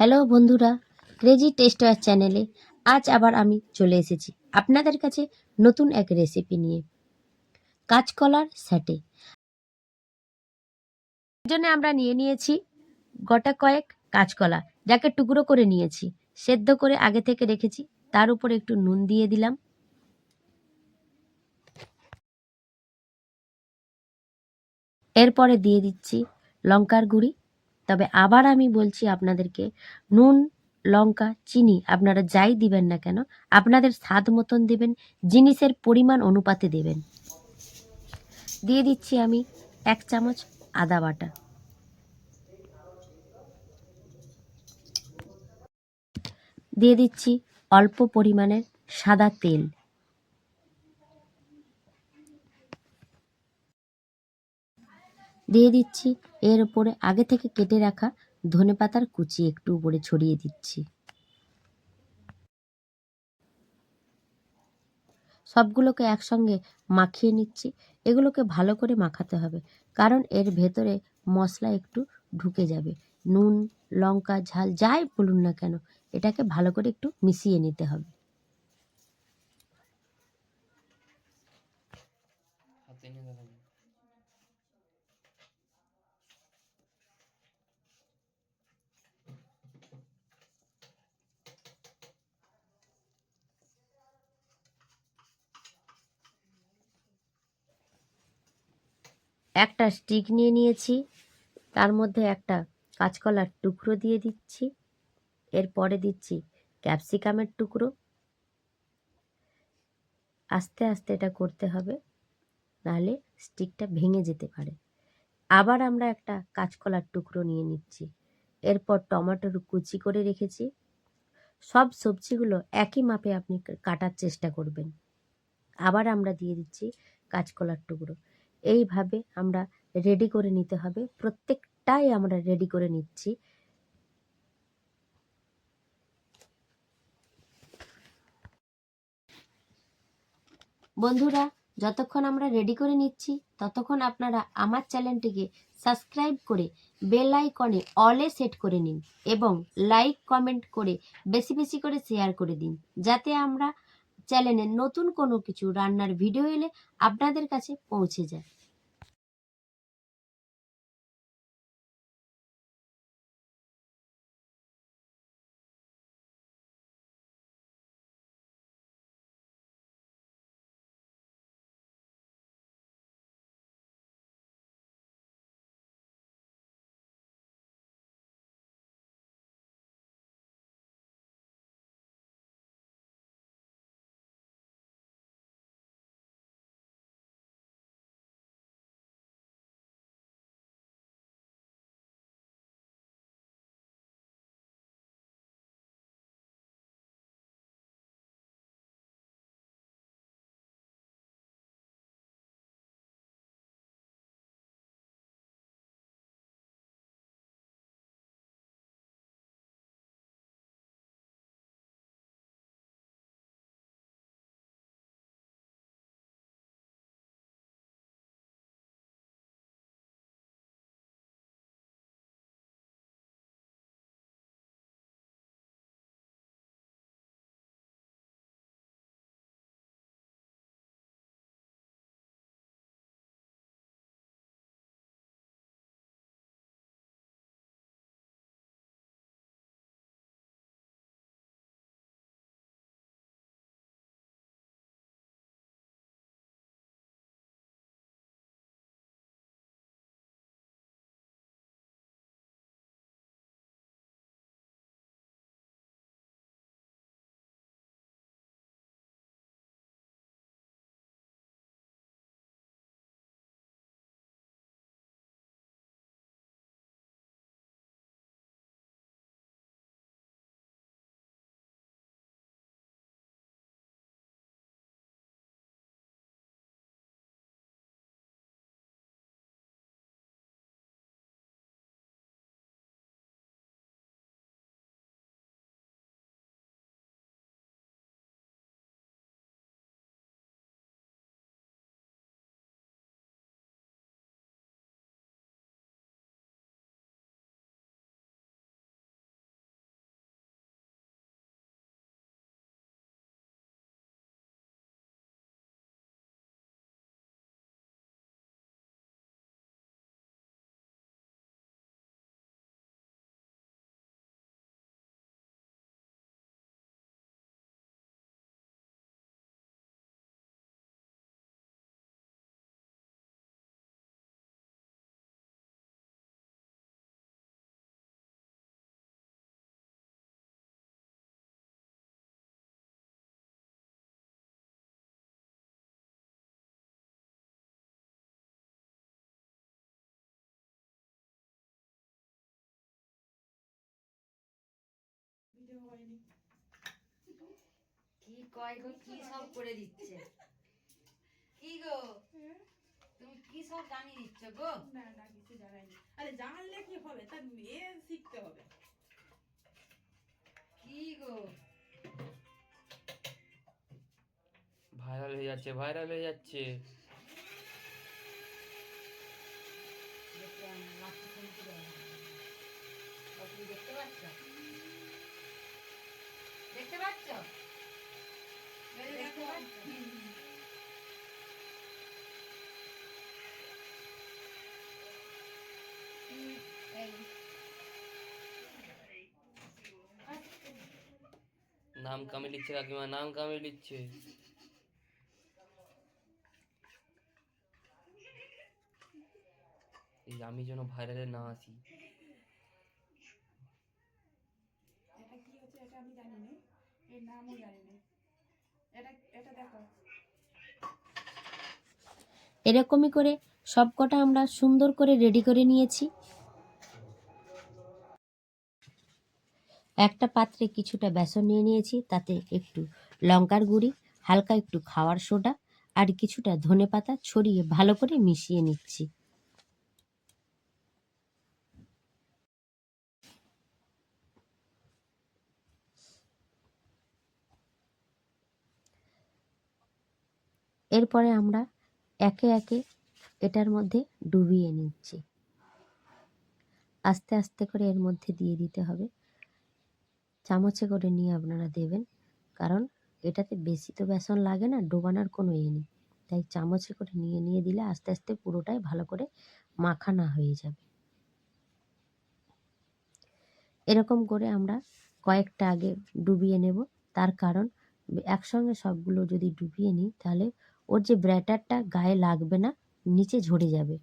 Hello বন্ধুরা, crazy tester চ্যানেলে আজ আবার আমি চলে এসেছি আপনাদের কাছে নতুন এক রেসিপি নিয়ে। কাঁচকলার স্যাটে জন্য আমরা নিয়েছি গোটা কয়েক কাঁচকলা, যাকে টুকরো করে নিয়েছি, সেদ্ধ করে আগে থেকে রেখেছি। তার উপর একটু নুন দিয়ে দিলাম, এরপরে দিয়ে দিচ্ছি লঙ্কার গুঁড়ি। তবে আবার আমি বলছি আপনাদেরকে, নুন, লঙ্কা, চিনি আপনারা যাই দিবেন না কেন আপনাদের স্বাদ মতন দেবেন, জিনিসের পরিমাণ অনুপাতে দেবেন। দিয়ে দিচ্ছি আমি 1 চামচ আদা বাটা, দিয়ে দিচ্ছি অল্প পরিমাণের সাদা তেল, দিয়ে দিচ্ছি এর উপরে আগে থেকে কেটে রাখা ধনেপাতার কুচি একটু উপরে ছড়িয়ে দিচ্ছি। সবগুলোকে একসঙ্গে মাখিয়ে নিচ্ছি। এগুলোকে ভালো করে মাখাতে হবে, কারণ এর ভেতরে মশলা একটু ঢুকে যাবে। নুন, লঙ্কা, ঝাল যাই বলুন না কেন, এটাকে ভালো করে একটু মিশিয়ে নিতে হবে। একটা স্টিক নিয়ে নিয়েছি, তার মধ্যে একটা কাঁচকলার টুকরো দিয়ে দিচ্ছি, এরপরে দিচ্ছি ক্যাপসিকামের টুকরো। আস্তে আস্তে এটা করতে হবে, নাহলে স্টিকটা ভেঙে যেতে পারে। আবার আমরা একটা কাঁচকলার টুকরো নিয়ে নিচ্ছি, এরপর টমেটোর কুচি করে রেখেছি। সব সবজিগুলো একই মাপে আপনি কাটার চেষ্টা করবেন। আবার আমরা দিয়ে দিচ্ছি কাঁচকলার টুকরো। এইভাবে আমরা রেডি করে নিতে হবে, প্রত্যেকটাই আমরা রেডি করে নিচ্ছি। বন্ধুরা, যতক্ষণ আমরা রেডি করে নিচ্ছি ততক্ষণ আপনারা আমার চ্যানেলটিকে সাবস্ক্রাইব করে বেল আইকনে অলে সেট করে নিন এবং লাইক কমেন্ট করে বেশি বেশি করে শেয়ার করে দিন, যাতে আমরা চ্যানেলে নতুন কোনো কিছু রান্নার ভিডিও এলে আপনাদের কাছে পৌঁছে যায়। কি কয় গো, কি সব করে দিচ্ছে, কি গো তুমি কি সব জানিয়ে দিচ্ছ গো? না না কিছু জানাইনি। আরে জানলে কি হবে, তার মেয়ে শিখতে হবে। কি গো ভাইরাল হয়ে যাচ্ছে, ভাইরাল হয়ে যাচ্ছে। দেখতে লাঠি খুলতে দেয় না। ও, তুমি দেখতে পাচ্ছ, দেখতে পাচ্ছ, এই দেখতে দেখো পাচ্ছ? এই নাম কামে লিখছে কাকিমা, নাম কামে লিখছে। এই আমি যেন ভাইরালে না আসি। এটা কি হচ্ছে এটা আমি জানি না, এর নামও জানি না। এটা এটা দেখো, এরকমই করে সবকটা আমরা সুন্দর করে রেডি করে নিয়েছি। একটা পাত্রে কিছুটা বেসন নিয়ে নিয়েছি, তাতে একটু লঙ্কার গুঁড়ি, হালকা একটু খাওয়ার সোডা আর কিছুটা ধনেপাতা ছড়িয়ে ভালো করে মিশিয়ে নিচ্ছি। এরপরে আমরা একে একে এটার মধ্যে ডুবিয়ে নিচ্ছি। আস্তে আস্তে করে এর মধ্যে দিয়ে দিতে হবে, চামচে করে নিয়ে আপনারা দেবেন, কারণ এটাতে বেশি তো বেসন লাগে না, ডোবানোর কোনো নেই, তাই চামচে করে নিয়ে নিয়ে দিলে আস্তে আস্তে পুরোটাই ভালো করে মাখানা হয়ে যাবে। এরকম করে আমরা কয়েকটা আগে ডুবিয়ে নেব, তার কারণ একসঙ্গে সবগুলো যদি ডুবিয়ে নিই তাহলে ওর যে ব্যাটারটা গায়ে লাগবে না, নিচে ঝরে যাবে।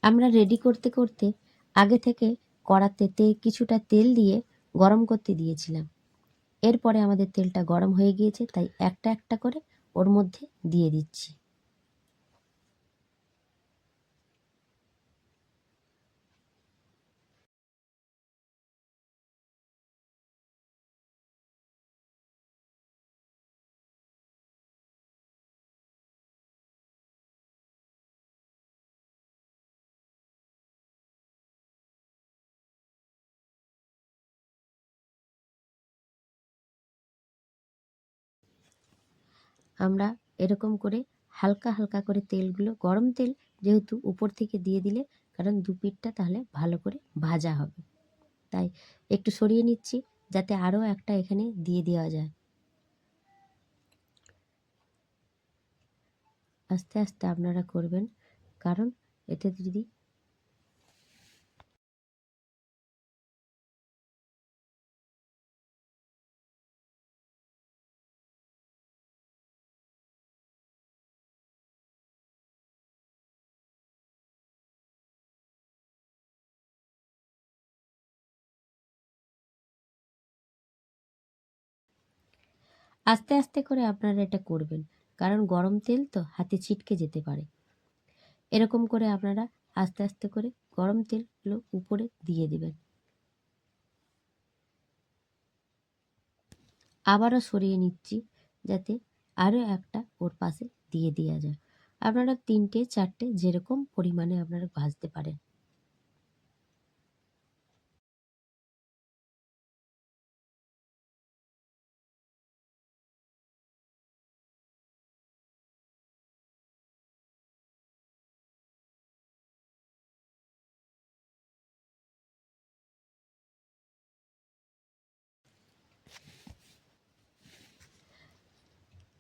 আমরা রেডি করতে করতে আগে থেকে কড়াতে কিছুটা তেল দিয়ে গরম করতে দিয়েছিলাম। এরপরে আমাদের তেলটা গরম হয়ে গিয়েছে, তাই একটা একটা করে ওর মধ্যে দিয়ে দিচ্ছি। আমরা এরকম করে হালকা হালকা করে তেলগুলো, গরম তেল যেহেতু উপর থেকে দিয়ে দিলে, কারণ দু পিঠটা তাহলে ভালো করে ভাজা হবে, তাই একটু সরিয়ে নিচ্ছি যাতে আরও একটা এখানে দিয়ে দেওয়া যায়। আস্তে আস্তে আপনারা করবেন, কারণ এতে যদি আস্তে আস্তে করে আপনারা এটা করবেন, কারণ গরম তেল তো হাতে ছিটকে যেতে পারে। এরকম করে আপনারা আস্তে আস্তে করে গরম তেলগুলো উপরে দিয়ে দিবেন। আবারও সরিয়ে নিচ্ছি যাতে আরও একটা ওর পাশে দিয়ে দেওয়া যায়। আপনারা 3টে 4টে যেরকম পরিমাণে আপনারা ভাজতে পারেন।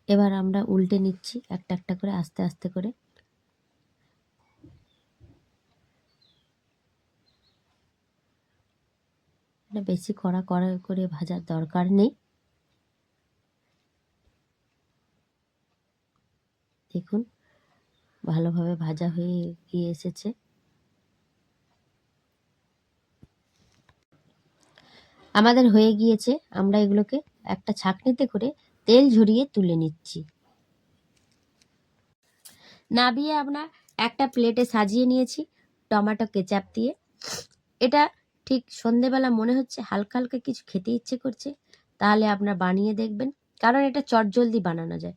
এবার আমরা উল্টে নিচ্ছি একটা একটা করে, আস্তে আস্তে করে। এটা বেশি কড়া কড়া করে ভাজার দরকার নেই। দেখুন ভালোভাবে ভাজা হয়ে গিয়ে এসেছে। আমাদের হয়ে গিয়েছে। আমরা এগুলোকে একটা ছাঁকনিতে করে তেল ঝরিয়ে তুলে নিচ্ছি। নাবিয়ে আমরা একটা প্লেটে সাজিয়ে নিয়েছি টমেটো কেচাপ দিয়ে। এটা ঠিক সন্ধেবেলা মনে হচ্ছে হালকা হালকা কিছু খেতে ইচ্ছে করছে, তাহলে আপনারা বানিয়ে দেখবেন, কারণ এটা চটজলদি বানানো যায়।